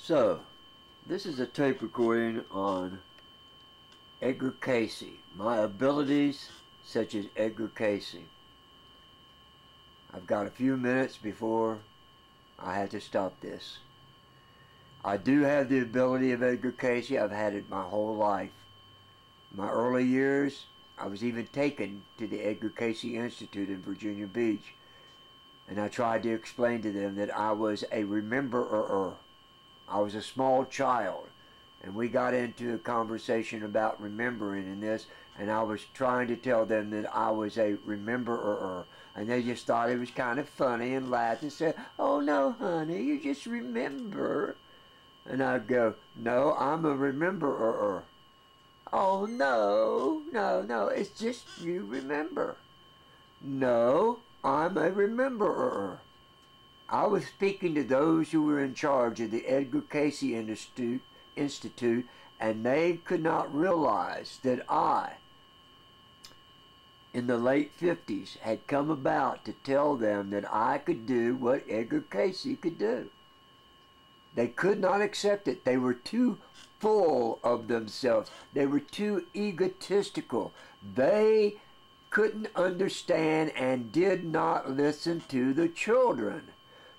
So, this is a tape recording on Edgar Cayce. My abilities such as Edgar Cayce. I've got a few minutes before I had to stop this. I do have the ability of Edgar Cayce. I've had it my whole life. In my early years, I was even taken to the Edgar Cayce Institute in Virginia Beach. And I tried to explain to them that I was a rememberer. I was a small child, and we got into a conversation about remembering in this, and I was trying to tell them that I was a rememberer, and they just thought it was kind of funny and laughed and said, "Oh no, honey, you just remember." And I'd go, "No, I'm a rememberer." "Oh no, no, it's just you remember." "No, I'm a rememberer." I was speaking to those who were in charge of the Edgar Cayce Institute, and they could not realize that I, in the late 50s, had come about to tell them that I could do what Edgar Cayce could do. They could not accept it. They were too full of themselves. They were too egotistical. They couldn't understand and did not listen to the children.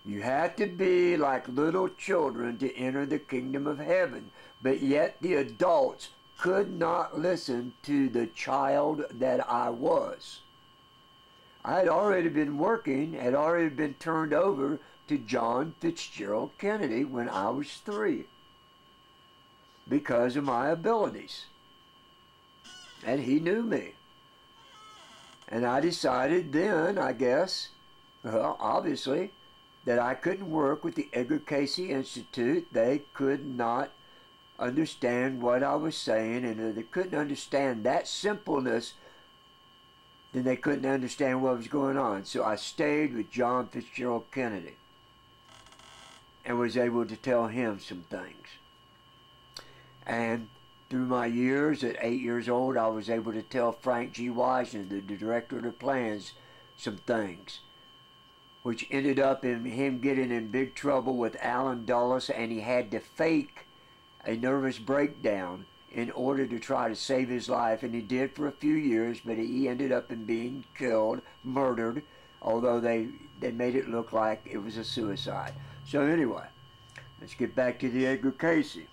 You had to be like little children to enter the kingdom of heaven. But yet the adults could not listen to the child that I was. I had already been working, had already been turned over to John Fitzgerald Kennedy when I was 3 because of my abilities. And he knew me. And I decided then, I guess, well, obviously, that I couldn't work with the Edgar Cayce Institute. They could not understand what I was saying, and if they couldn't understand that simpleness, then they couldn't understand what was going on. So I stayed with John Fitzgerald Kennedy and was able to tell him some things. And through my years, at 8 years old, I was able to tell Frank G. Wisner, the director of the plans, some things, which ended up in him getting in big trouble with Allen Dulles, and he had to fake a nervous breakdown in order to try to save his life, and he did for a few years, but he ended up in being killed, murdered, although they made it look like it was a suicide. So anyway, let's get back to the Edgar Cayce.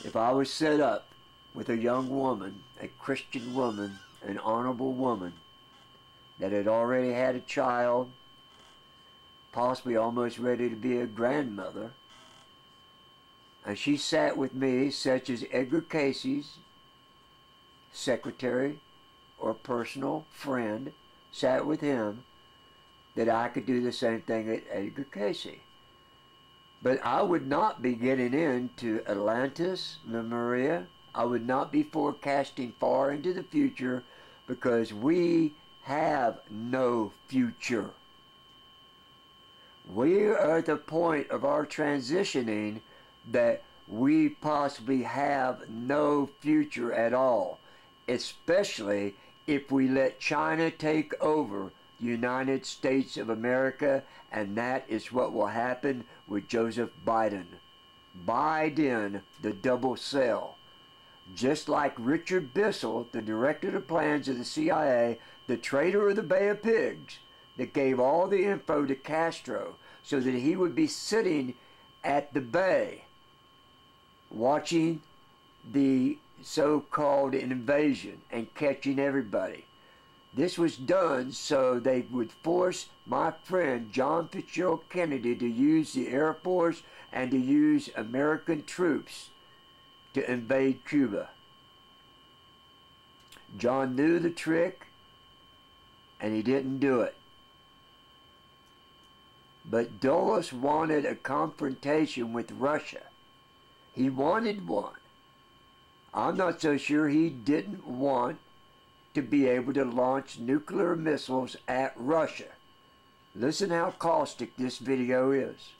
If I was set up with a young woman, a Christian woman, an honorable woman, that had already had a child, possibly almost ready to be a grandmother, and she sat with me, such as Edgar Cayce's secretary or personal friend, sat with him, that I could do the same thing at Edgar Cayce. But I would not be getting into Atlantis, Lemuria. I would not be forecasting far into the future, because we have no future. We are at the point of our transitioning that we possibly have no future at all, especially if we let China take over the United States of America, and that is what will happen with Joseph Biden. Biden, the double cell. Just like Richard Bissell, the director of the plans of the CIA, the traitor of the Bay of Pigs, that gave all the info to Castro so that he would be sitting at the bay watching the so-called invasion and catching everybody. This was done so they would force my friend John Fitzgerald Kennedy to use the Air Force and to use American troops to invade Cuba. John knew the trick, and he didn't do it. But Dulles wanted a confrontation with Russia. He wanted one. I'm not so sure he didn't want to be able to launch nuclear missiles at Russia. Listen how caustic this video is.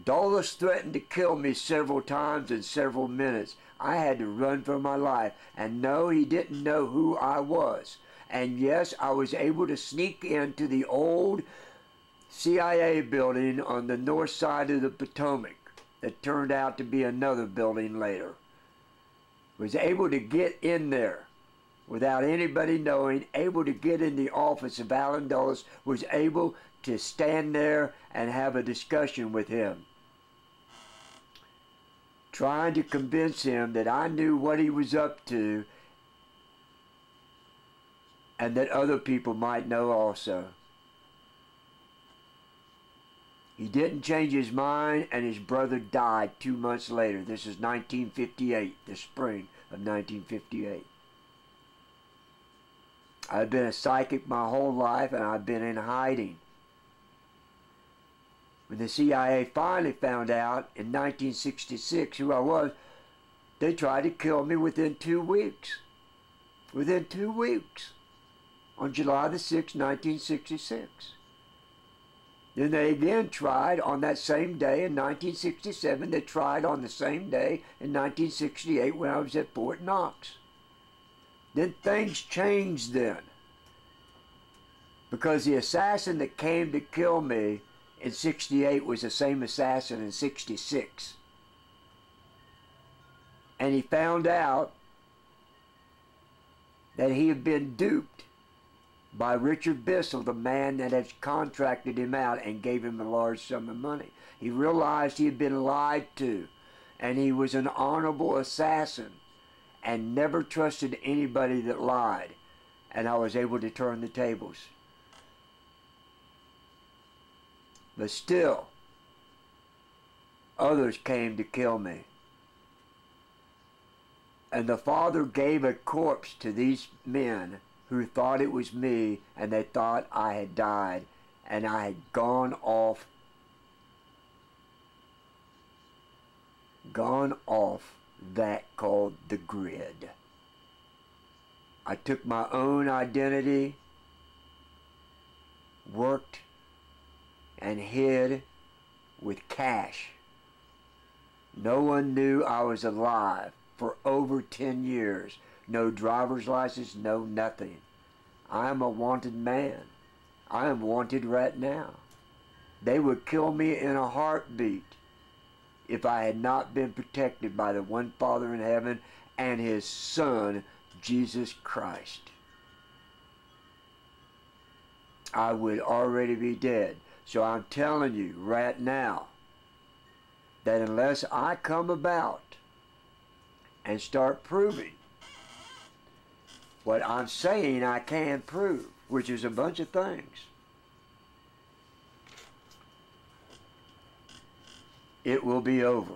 Dulles threatened to kill me several times in several minutes. I had to run for my life. And no, he didn't know who I was. And yes, I was able to sneak into the old CIA building on the north side of the Potomac that turned out to be another building later. Was able to get in there without anybody knowing, able to get in the office of Allen Dulles, was able to stand there and have a discussion with him, trying to convince him that I knew what he was up to and that other people might know also. He didn't change his mind, and his brother died 2 months later. This is 1958, the spring of 1958. I've been a psychic my whole life, and I've been in hiding. When the CIA finally found out in 1966 who I was, they tried to kill me within 2 weeks. Within 2 weeks. On July the 6th, 1966. Then they again tried on that same day in 1967. They tried on the same day in 1968 when I was at Fort Knox. Then things changed then. Because the assassin that came to kill me in 68 was the same assassin in 66. And he found out that he had been duped by Richard Bissell, the man that had contracted him out and gave him a large sum of money. He realized he had been lied to, and he was an honorable assassin and never trusted anybody that lied. And I was able to turn the tables. But still, others came to kill me. And the Father gave a corpse to these men who thought it was me, and they thought I had died, and I had gone off that called the grid. I took my own identity, worked and hid with cash. No one knew I was alive for over 10 years. No driver's license, no nothing. I am a wanted man. I am wanted right now. They would kill me in a heartbeat if I had not been protected by the one Father in heaven and His Son, Jesus Christ. I would already be dead. So I'm telling you right now that unless I come about and start proving what I'm saying I can prove, which is a bunch of things, it will be over.